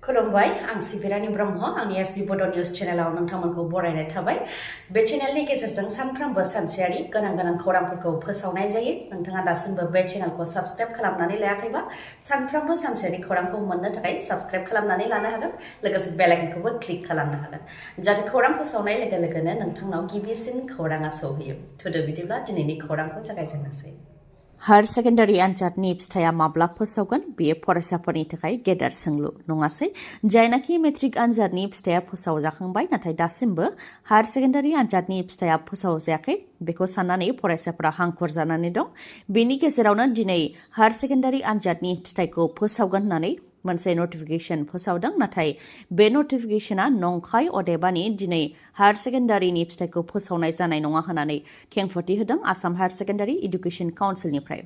खुलुमबाय आं सिबि रानि ब्रह्म आंनि एसबि बड' निउज चेनेलाव नोंथांमोनखौ बरायनाय थाबाय बे चेनेलनि गेजेरजों सानफ्रोमबो सानसेयारि गोनां खौरांफोरखौ फोसावनाय जायो नोंथाङा दासिमबो बे चेनेलखौ साबस्क्राइब खालामनानै लायाखैबा सानफ्रोमबो सानसेयारि खौरांखौ मोननो थाखाय साबस्क्राइब खालामनानै लानो हागोन लोगोसे बेल आइकनखौबो क्लिक खालामनो हागोन जाहाथे खौरां फोसावनाय लोगो लोगोनो नोंथांनाव गिबिसिन खौराङा सौहैयो थुदो बिदिब्ला दिनैनि खौरांखौ जागायजेननोसै हायर सेकेन्डारि आनजादनि फिथाइया माब्ला फोसावगोन बेयो फरायसाफोरनि थाखाय गेदेर सोंलु नङासै जायनाखि मेट्रिक आनजादनि फिथाइया फोसावजाखांबाय नाथाय दासिमबो हायर सेकेन्डारि आनजादनि फिथाइया फोसावजायाखै बेखौ साननानै फरायसाफोरा हांखुर जानानै दं बेनि गेजेरावनो दिनै हायर सेकेन्डारि आनजादनि फिथाइखौ फोसावगोन होननानै मोनसे नटिफिकेशन फोसावदों नाथाय बे नटिफिकेशना नंखाय अदेबानि दिनै हायर सेकेन्डारिनि फिथाइखौ फोसावनाय जानाय नङा होननानै खेंफोरथि होदों आसाम हायर सेकेन्डारि एडुकेशन काउन्सिलनिफ्राय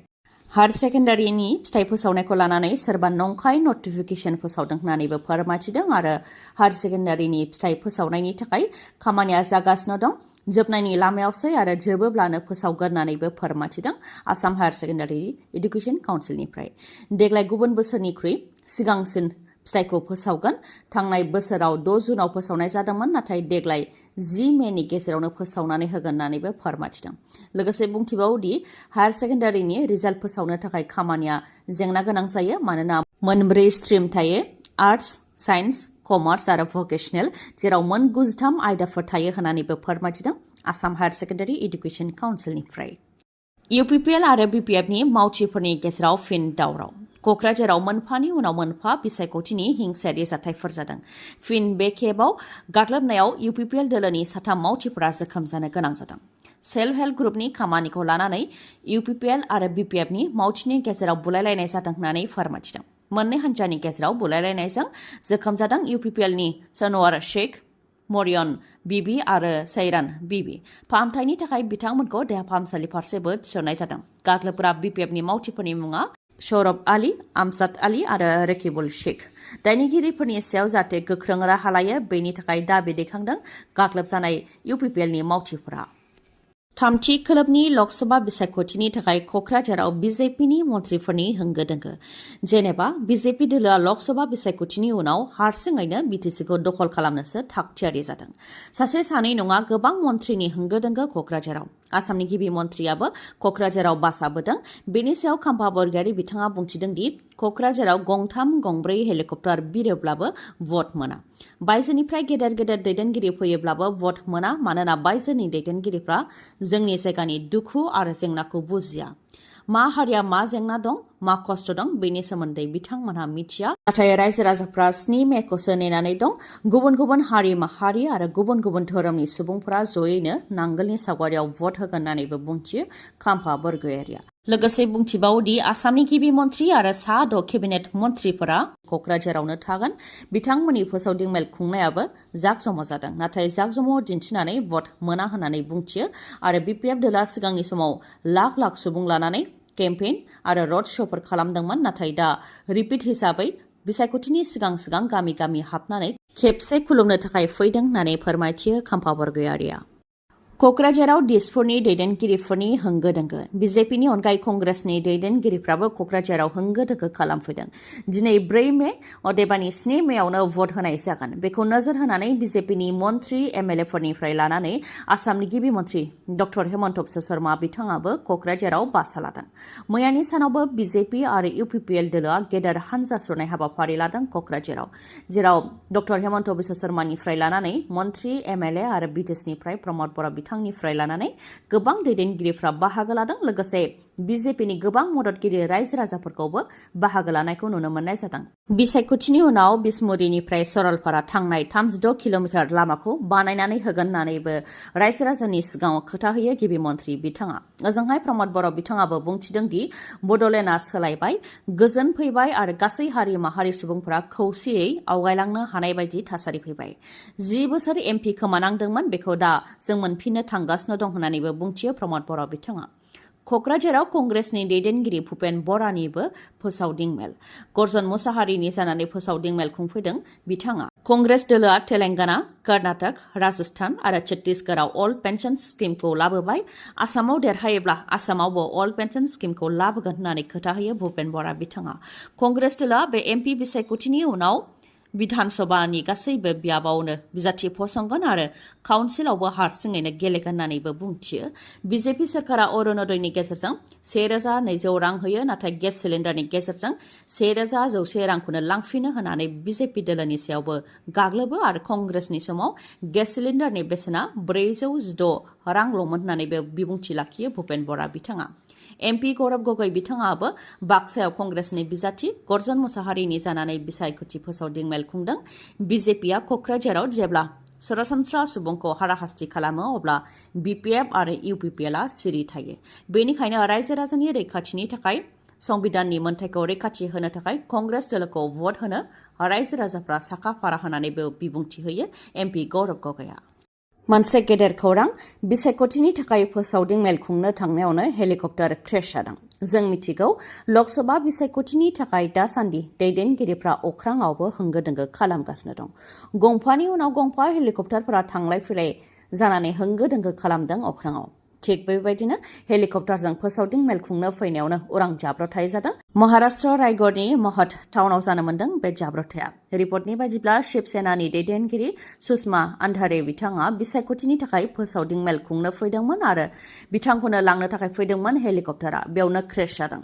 हायर सेकेन्डारिनि फिथाइ फोसावनायखौ लानानै सोरबा नंखाय नटिफिकेशन फोसावदों होननानैबो फोरमायथिदों आरो हायर सेकेन्डारिनि फिथाइ फोसावनायनि थाखाय खामानिया जागासिनो दं जोबनायनि लामायावसै आरो जोबोब्लानो फोसावगोन होननानैबो फोरमायथिदों आसाम हायर सेकेन्डारि एडुकेशन काउन्सिलनिफ्राय देग्लाय गुबुन बोसोरनिख्रुइ सिगांसिन फिथाइखौ फोसावगोन थांनाय बोसोराव 6 जुनाव फोसावनाय जादोंमोन नाथाय देग्लाय 10 मेनि गेजेरावनो फोसावनानै होगोन होननानैबो फोरमायथिदों लोगोसे बुंथिबावदि हायर सेकेन्डारिनि रिजाल्ट फोसावनो थाखाय खामानिया जेंना गोनां जायो मानोना मोनब्रै स्ट्रिम थायो आर्टस साइन्स कमार्स आरो भकेशनेल जेराव मोन 93 आयदाफोर थायो होननानैबो फोरमायथिदों आसाम हायर सेकेन्डारि एडुकेशन काउन्सिलनिफ्राय UPPL आरो BPFनि मावथिफोरनि गेजेराव फिन दावराव क'क्राझाराव मोनफानि उनाव मोनफा बिसायख'थिनि हिंसायारि जाथायफोर जादों फिन बे खेबाव गाग्लोबनायाव UPPL दोलोनि 3 मावथिफोरा जोखोम जानो गोनां जादों सेल्फ हेल्प ग्रुपनि खामानिखौ लानानै UPPL आरो BPFनि मावथिनि गेजेराव बुलायलायनाय जादों होननानै फोरमायथिदों मोननै हान्जानि गेजेराव बुलायलायनायजों जोखोम जादों UPPLनि सनवार शेख मरियन बिबि आरो सैरान बिबि फाहामथायनि थाखाय बिथांमोनखौ देहा फाहामसालि फारसेबो थिसननाय जादों गाग्लोबग्रा BPFनि मावथिफोरनि मुङा सौरभ आली आमजाद आली आरो रकिबुल शेख दायनिगिरिफोरनि सायाव जाहाथे गोख्रों राहा लायो बेनि थाखाय दाबि दैखांदों गाग्लोबजानाय UPPLनि मावथिफोरा थामथि खोलोबनि लकसभा बिसायख'थिनि थाखाय क'क्राझाराव BJPनि मन्थ्रिफोरनि होंगो दोंगो जेनेबा BJP दोलोआ लकसभा बिसायख'थिनि उनाव हारसिङैनो BTCखौ दखल खालामनोसो थागथियारि जादों सासे सानै नङा गोबां मन्थ्रिनि होंगो दोंगो क'क्राझाराव आसामनि गिबि मन्थ्रियाबो क'क्राझाराव बासाबोदों बेनि सायाव खाम्फा बरगयारि बिथाङा बुंथिदों दि क'क्राझाराव गंथाम गंब्रै हेलिकप्टार बिरोब्लाबो भट मोना बायजोनिफ्राय गेदेर गेदेर दैदेनगिरि फैयोब्लाबो भट मोना मानोना बायजोनि दैदेनगिरिफ्रा जोंनि जायगानि दुखु आरो जेंनाखौ बुजिया मा हारिया मा जेंना दं मा खस्थ' दं बेनि सोमोन्दै बिथांमोनहा मिथिया नाथाय रायजो राजाफ्रा 7 मेखौसो नेनानै दं गुबुन गुबुन हारि माहारि आरो गुबुन गुबुन धोरोमनि सुबुंफोरा जयैनो नांगोलनि सावगारियाव भट होगोन होननानैबो बुंथियो खाम्फा बरगयारिया लोगोसे बुंथिबावदि आसामनि गिबि मन्थ्रि आरो 6 केबिनेट मन्थ्रिफोरा क'क्राझारावनो थागोन बिथांमोननि फोसावदिं मेल खुंनायाबो जाकजमक जादों नाथाय जाकजमक दिन्थिनानै भट मोना होननानै बुंथियो आरो BPF दोला सिगांनि समाव लाख लाख सुबुं लानानै केम्पेइन आरो रड श'फोर खालामदोंमोन नाथाय दा रिपिट हिसाबै बिसायख'थिनि सिगां सिगां गामि गामि हाबनानै खेबसे खुलुमनो थाखाय फैदों होननानै फोरमायथियो खाम्फा बरगयारिया क'क्राझाराव दिसपुरनि दैदेनगिरिफोरनि होंगो दोंगो BJPनि अनगायै कंग्रेसनि दैदेनगिरिफ्राबो क'क्राझाराव होंगो दोंगो खालामफैदों दिनै 4 मे अदेबानि 7 मेयावनो भट होनाय जागोन बेखौ नोजोर होनानै BJPनि मन्थ्रि MLAफोरनिफ्राय लानानै आसामनि गिबि मन्थ्रि डक्टर हेमन्त बिश्व शर्मा बिथाङाबो क'क्राझाराव बासा लादों मैयानि सानावबो BJP आरो UPPL दोलोआ गेदेर हानजा सुरनाय हाबाफारि लादों क'क्राझाराव जेराव डक्टर हेमन्त बिश्व शर्मानिफ्राय लानानै मन्थ्रि MLA आरो बिदेशनिफ्राय प्रमद बर' बिथांनिफ्राय लानानै गोबां दैदेनगिरिफ्रा बाहागो लादों लोगोसे BJPनि गोबां मददगिरि रायजो राजाफोरखौबो बाहागो लानायखौ नुनो मोननाय जादों बिसायख'थिनि उनाव बिसमुरिनिफ्राय सरलपारा थांनाय 36 किल'मिटार लामाखौ बानायनानै होगोन होननानैबो रायजो राजानि सिगाङाव खोथा होयो गिबि मन्थ्रि बिथाङा ओजोंहाय प्रमद बर' बिथाङाबो बुंथिदों दि बड'लेण्डआ सोलायबाय गोजोन फैबाय आरो गासै हारि माहारि सुबुंफोरा खौसेयै आवगायलांनो हानाय बायदि थासारि फैबाय 10 बोसोर MP खोमानांदोंमोन बेखौ दा जों मोनफिननो थांगासिनो दं होननानैबो बुंथियो प्रमद बर' बिथाङा क'क्राझाराव कंग्रेसनि दैदेनगिरि भुपेन बरानिबो फोसावदिं मेल गर्जन मुसाहारिनि जानानै फोसावदिं मेल खुंफैदों बिथाङा कंग्रेस दोलोआ तेलेंगाना कर्नाटक राजस्थान आरो छत्तीसगढ़आव अल्ड पेन्सन स्किमखौ लाबोबाय आसामाव देरहायोब्ला आसामावबो अल्ड पेन्सन स्किमखौ लाबोगोन होननानै खोथा होयो भुपेन बरा बिथाङा कंग्रेस दोलोआ बे MP बिसायख'थिनि उनाव बिधान सभानि गासैबो बियाबावनो बिजाथि फसंगोन आरो काउन्सिलावबो हारसिङैनो गेलेगोन होननानैबो बुंथियो। बिजेपि सोरखारा अरुणोदयनि गेजेरजों 1200 रां होयो, नाथाय गेस सिलिन्डारनि गेजेरजों 1100 रांखौनो लांफिनो होननानै बिजेपि दोलोनि सायावबो गाग्लोबो आरो कंग्रेसनि समाव गेस सिलिन्डारनि बेसेना 416 रांल'मोन होननानैबो बिबुंथि लाखियो भुपेन बरा बिथाङा। एमपि गौरब गगৈ बिथाङाबो बाक्सायाव कंग्रेसनि बिजाथि गर्जन मुसाहारिनि जानानै बिसायख'थि फोसावदिं मेल खुंदों। बिजेपिआ क'क्राझाराव जेब्ला सरासनस्रा सुबुंखौ हाराहास्ति खालामो अब्ला BPF आरो UPPLआ सिरि थायो। बेनिखायनो रायजो राजानि रैखाथिनि थाखाय संबिधाननि मोन्थायखौ रैखाथि होनो थाखाय कंग्रेस दोलोखौ भट होनो रायजो राजाफ्रा साखा फारा होनानैबो बिबुंथि होयो एमपि गौरब गगैआ। मोनसे गेदेर खौरां, बिसायख'थिनि थाखाय फोसावदिं मेल खुंनो थांनायावनो हेलिकप्टार क्रेश जादों। जों मिथिगौ लकसभा बिसायख'थिनि थाखाय दासान्दि दैदेनगिरिफ्रा अख्राङावबो होंगो दोंगो खालामगासिनो दं। गंफानि उनाव गंफा हेलिकप्टारफोरा थांलाय फैलाय जानानै होंगो दोंगो खालामदों अख्राङाव। थिग बेबायदिनो हेलिकप्टारजों फोसावदिं मेल खुंनो फैनायावनो उरां जाब्रबथाय जादों। महाराष्ट्र रायगढ़नि महत टाउनाव जानो मोन्दों बे जाब्रबथाया। रिपर्टनि बायदिब्ला शिबसेनानि दैदेनगिरि सुषमा आन्धारे बिथाङा बिसायख'थिनि थाखाय फोसावदिं मेल खुंनो फैदोंमोन आरो बिथांखौनो लांनो थाखाय फैदोंमोन हेलिकप्टारा। बेयावनो क्रेश जादों।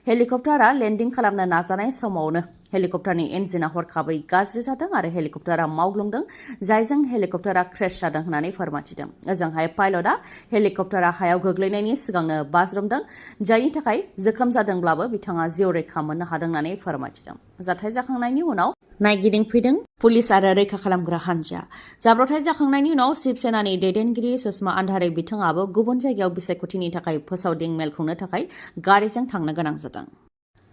हेलिकप्टारा लेन्डिं खालामनो नाजानाय समावनो हेलिकप्टारनि इन्जिना हरखाबै गाज्रि जादों आरो हेलिकप्टारा मावग्लुंदों, जायजों हेलिकप्टारा क्रेश जादों होननानै फोरमायथिदों। ओजोंहाय पाइलटआ हेलिकप्टारा हायाव गोग्लैनायनि सिगांनो बाज्रुमदों, जायनि थाखाय जोखोम जादोंब्लाबो बिथाङा जिउ रैखा मोननो हादों होननानै फोरमायथिदों। जाथाय जाखांनायनि उनाव नायगिदिंफैदों पुलिस आरो रैखा खालामग्रा हान्जाया। जाब्रबथाय जाखांनायनि उनाव शिबसेनानि दैदेनगिरि सुषमा आन्धारे बिथाङाबो गुबुन जायगायाव बिसायख'थिनि थाखाय फोसावदिं मेल खुंनो थाखाय गारिजों थांनो गोनां जादों।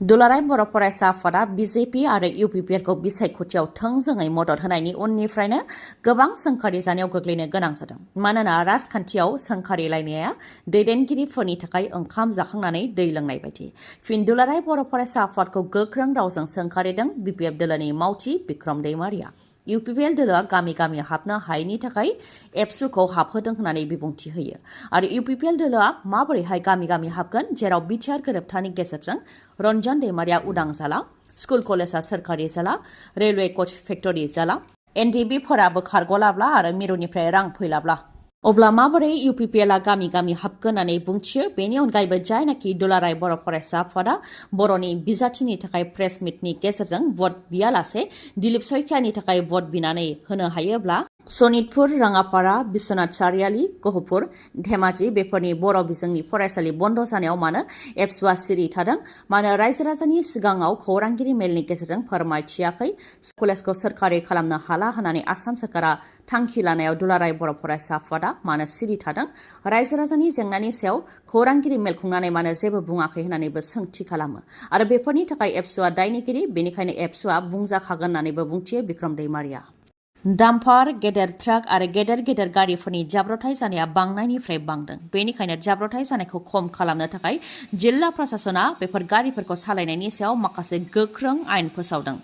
दुलाराय बर' फरायसा आफादा बिजेपि आरो UPPLखौ बिसायख'थियाव थोंजोङै मदद होनायनि उननिफ्रायनो गोबां सोंखारि जानायाव गोग्लैनो गोनां जादों। मानोना राजखान्थियाव सोंखारिलायनाया दैदेनगिरिफोरनि थाखाय ओंखाम जाखांनानै दै लोंनाय बायदि। फिन दुलाराय बर' फरायसा आफादखौ गोख्रों रावजों सोंखारिदों BPF दोलोनि मावथि बिक्रम दैमारिया। UPPL दोलोआ गामि गामि हाबनो हायैनि थाखाय एबसुखौ हाबहोदों होननानै बिबुंथि होयो। आरो UPPL दोलोआ माबोरैहाय गामि गामि हाबगोन, जेराव बिटिआर गोरोबथानि गेजेरजों रन्जन दैमारिया उदां जाला, स्कुल कलेजआ सोरखारि जाला, रेलवे कच फेक्टरि जाला, NDB-फोराबो खारग'लाब्ला आरो मिरुनिफ्राय रां फैलाब्ला अब्ला माबोरै UPPLआ गामि गामि हाबगोन होननानै बुंथियो। बेनि अनगायैबो जायनाखि दुलाराय बर' फरायसा आफादा बर'नि बिजाथिनि थाखाय प्रेस मिटनि गेजेरजों भट बियालासे दिलीप सयखियानि थाखाय भट बिनानै होनो हायोब्ला सनितपुर, राङापारा, बिश्वनाथ सारियाली, गहपुर, धेमाजि बेफोरनि बर' बिजोंनि फरायसालि बन्द जानायाव मानो एबसुआ सिरि थादों, मानो रायजो राजानि सिगाङाव खौरांगिरि मेलनि गेजेरजों फोरमायथियाखै, कलेजखौ सोरखारि खालामनो हाला होननानै आसाम सोरखारा थांखि लानायाव दुलाराय बर' फरायसा आफादा मानो सिरि थादों, रायजो राजानि जेंनानि सायाव खौरांगिरि मेल खुंनानै मानो जेबो बुङाखै होननानैबो सोंथि खालामो। आरो बेफोरनि थाखाय एबसुआ दायनिगिरि, बेनिखायनो एबसुआ बुंजाखागोन होननानैबो बुंथियो बिक्रम दैमारिया। डाम्पार, गेदेर ट्राक आरो गेदेर गेदेर गारिफोरनि जाब्रबथाय जानाया बांनायनिफ्राय बांदों। बेनिखायनो जाब्रबथाय जानायखौ खम खालामनो थाखाय जिल्ला प्रशासना बेफोर गारिफोरखौ सालायनायनि सायाव माखासे गोख्रों आयेन फोसावदों।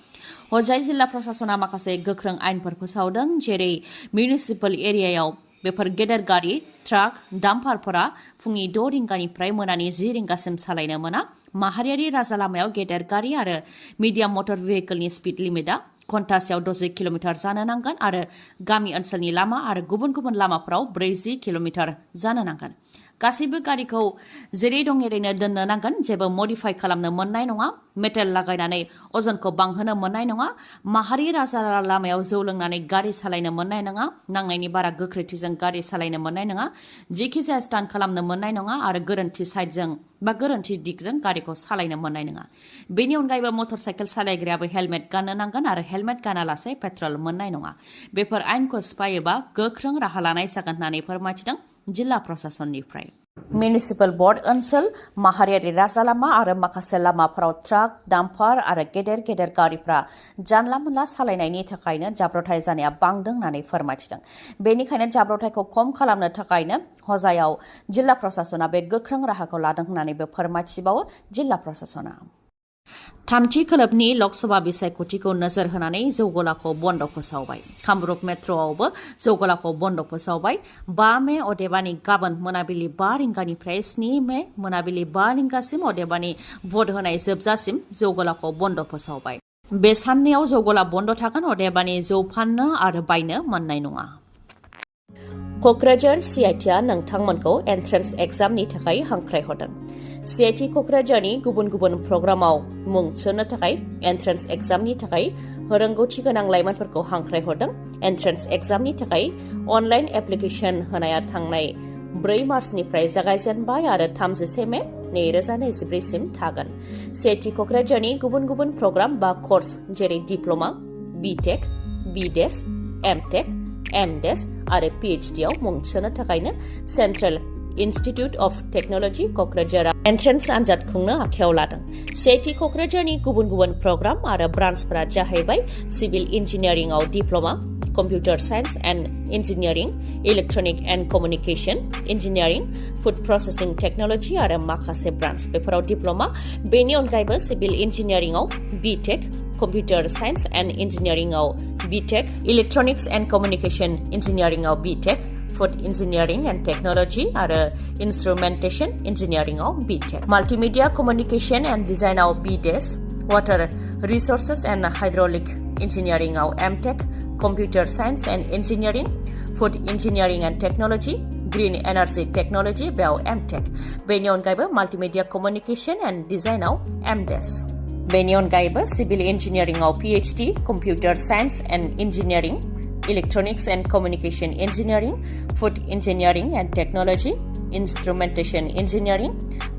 हजाय जिल्ला प्रशासना माखासे गोख्रों आयेनफोर फोसावदों, जेरै मिउनिसिपाल एरियायाव बेफोर गेदेर गारि, ट्राक, डाम्पारफोरा फुंनि 6 रिंगानिफ्राय मोनानि 10 रिंगासिम सालायनो मोना। माहारियारि राजा लामायाव गेदेर गारि आरो मिडियाम मटर भेहिकलनि स्पिड लिमिटआ घन्टासेयाव 60 किल'मिटार जानो नांगोन आरो गामि ओनसोलनि लामा आरो गुबुन गुबुन लामाफोराव 40 किल'मिटार जानो नांगोन। गासैबो गारिखौ जेरै दं एरैनो दोननो नांगोन, जेबो मडिफाइ खालामनो मोननाय नङा, मेटेल लागायनानै अजनखौ बांहोनो मोननाय नङा, माहारि राजा लामायाव जौ लोंनानै गारि सालायनो मोननाय नङा, नांनायनि बारा गोख्रैथिजों गारि सालायनो मोननाय नङा, जेखिजाया स्टान्ट खालामनो मोननाय नङा आरो गोरोन्थि साइडजों बा गोरोन्थि दिगजों गारिखौ सालायनो मोननाय नङा। बेनि अनगायैबो मटर साइकेल सालायग्रायाबो हेलमेट गाननो नांगोन आरो हेलमेट गानालासे पेट्रल मोननाय नङा। बेफोर आयेनखौ सिफायोबा गोख्रों राहा लानाय जागोन होननानै फोरमायथिदों जिल्ला प्रशासननिफ्राय। मिउनिसिपाल बर्ड ओनसोल, माहारियारि राजा लामा आरो माखासे लामाफोराव ट्राक, डाम्पार आरो गेदेर गेदेर गारिफ्रा जानला मोनला सालायनायनि थाखायनो जाब्रबथाय जानाया बांदों होननानै फोरमायथिदों। बेनिखायनो जाब्रबथायखौ खम खालामनो थाखायनो हजायाव जिल्ला प्रशासना बे गोख्रों राहाखौ लादों होननानैबो फोरमायथिबावो जिल्ला प्रशासना। थामथि खोलोबनि लकसभा बिसायख'थिखौ नोजोर होनानै जौगलाखौ बन्द फोसावबाय। कामरुप मेट्र'आवबो जौगलाखौ बन्द फोसावबाय। 5 मे अदेबानि गाबोन मोनाबिलि 5 रिंगानिफ्राय 7 मे मोनाबिलि 5 रिंगासिम अदेबानि भट होनाय जोबजासिम जौगलाखौ बन्द फोसावबाय। बे साननैयाव जौ गला बन्द थागोन अदेबानि जौ फाननो आरो बायनो मोननाय नङा। क'क्राझार CITआ नोंथांमोनखौ एन्ट्रेन्स एग्जामनि थाखाय हांख्रायहरदों। CIT क'क्राझारनि गुबुन गुबुन प्रग्रामाव मुं थिसन्नो थाखाय एन्ट्रेन्स एग्जामनि थाखाय रोंगौथि गोनां लाइमोनफोरखौ हांख्रायहरदों। एन्ट्रेन्स एग्जामनि थाखाय अनलाइन एप्लिकेसन होनाया थांनाय 4 मार्चनिफ्राय जागायजेनबाय आरो 30 मे 2024 सिम थागोन। CIT क'क्राझारनि गुबुन गुबुन प्रग्राम बा कर्स जेरै diploma, BTech, BDes, MTech, MDes आरो PhD आव मुं थिसन्नो थाखायनो सेन्ट्रेल इन्स्टिट्युट अफ टेक्न'लजि क'क्राझारआ एन्ट्रेन्स आनजाद खुंनो आखायाव लादों। CIT क'क्राझारनि गुबुन गुबुन प्रग्राम आरो ब्रान्चफोरा जाहैबाय सिभिल इन्जिनियारिंआव diploma, computer science and engineering, electronic and communication engineering, food processing technology आरो माखासे ब्रान्च बेफोराव डिप्ल'मा। बेनि अनगायैबो सिभिल इन्जिनियारिंआव BTech, कम्पिउटार साइन्स एन्ड इन्जिनियारिंआव BTech, इलेक्ट्रनिक्स एन्ड कमिउनिकेशन इन्जिनियारिंआव BTech, food engineering and technology आरो इन्स्ट्रुमेन्टेशन इन्जिनियारिंआव BTech, माल्टिमिडिया कमिउनिकेशन एन्ड डिजाइनआव BDes, water resources and hydraulic इन्जिनियारिंआव MTech, computer science and engineering, food engineering and technology, green energy technology बेयाव MTech। बेनि अनगायैबो multimedia communication and डिजाइनआव MDes। बेनि अनगायैबो सिभिल इन्जिनियारिंआव PhD, computer science and engineering, electronics and communication engineering, food engineering and technology, instrumentation engineering,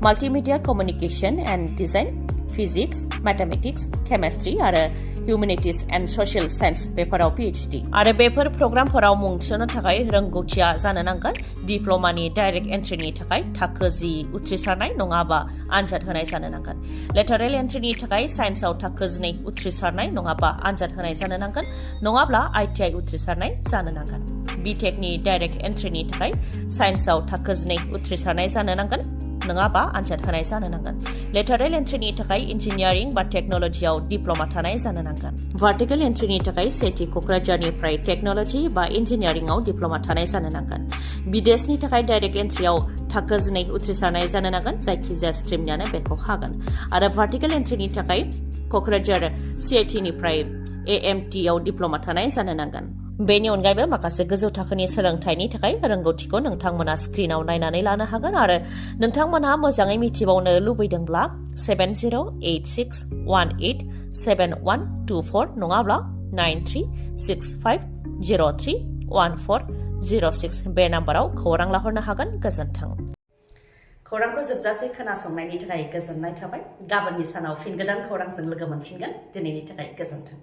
multimedia communication and design, physics, mathematics, chemistry आरो humanities and social science बेफोराव PhD। आरो बेफोर प्रग्रामफोराव मुं थिसन्नो थाखाय रोंगौथिया जानो नांगोन डिप्ल'मानि डाइरेक्ट एन्ट्रिनि थाखाय थाखो 10 उथ्रिसारनाय नङाबा आनजाद होनाय जानो नांगोन। लेटारेल एन्ट्रिनि थाखाय साइन्सआव थाखो 12 उथ्रिसारनाय नङाबा आनजाद होनाय जानो नांगोन, नङाब्ला ITI उथ्रिसारनाय जानो नांगोन। BTechनि डाइरेक्ट एन्ट्रिनि थाखाय साइन्सआव थाखो 12 उथ्रिसारनाय जानो नांगोन, नङाबा आनजाद होनाय जानो नांगोन। लेटारेल एन्ट्रिनि थाखाय इन्जिनियारिं बा टेक्न'लजियाव डिप्ल'मा थानाय जानो नांगोन। भार्टिकेल एन्ट्रिनि थाखाय CIT क'क्राझारनिफ्राय टेक्न'लजि बा इन्जिनियारिंआव डिप्ल'मा थानाय जानो नांगोन। BDesनि थाखाय डाइरेक्ट एन्ट्रियाव थाखो 12 उथ्रिसारनाय जानो नांगोन, जायखिजाया स्ट्रिमनियानो बेखौ हागोन। आरो भार्टिकेल एन्ट्रिनि थाखाय क'क्राझार CITनिफ्राय AMTआव डिप्ल'मा थानाय जानो नांगोन। बेनि अनगायैबो माखासे गोजौ थाखोनि सोलोंथाइनि थाखाय रोंगौथिखौ नोंथांमोना स्क्रिनाव नायनानै लानो हागोन आरो नोंथांमोनहा मोजाङै मिथिबावनो लुबैदोंब्ला 7086187124 नङाब्ला 9365031406 बे नाम्बाराव खौरां लाहरनो हागोन। गोजोन्थों। खौरांखौ जोबजासे खोनासंनायनि थाखाय गोजोननाय थाबाय। गाबोननि सानाव फिन गोदान खौरांजों लोगो मोनफिनगोन। दिनैनि थाखाय गोजोन्थों।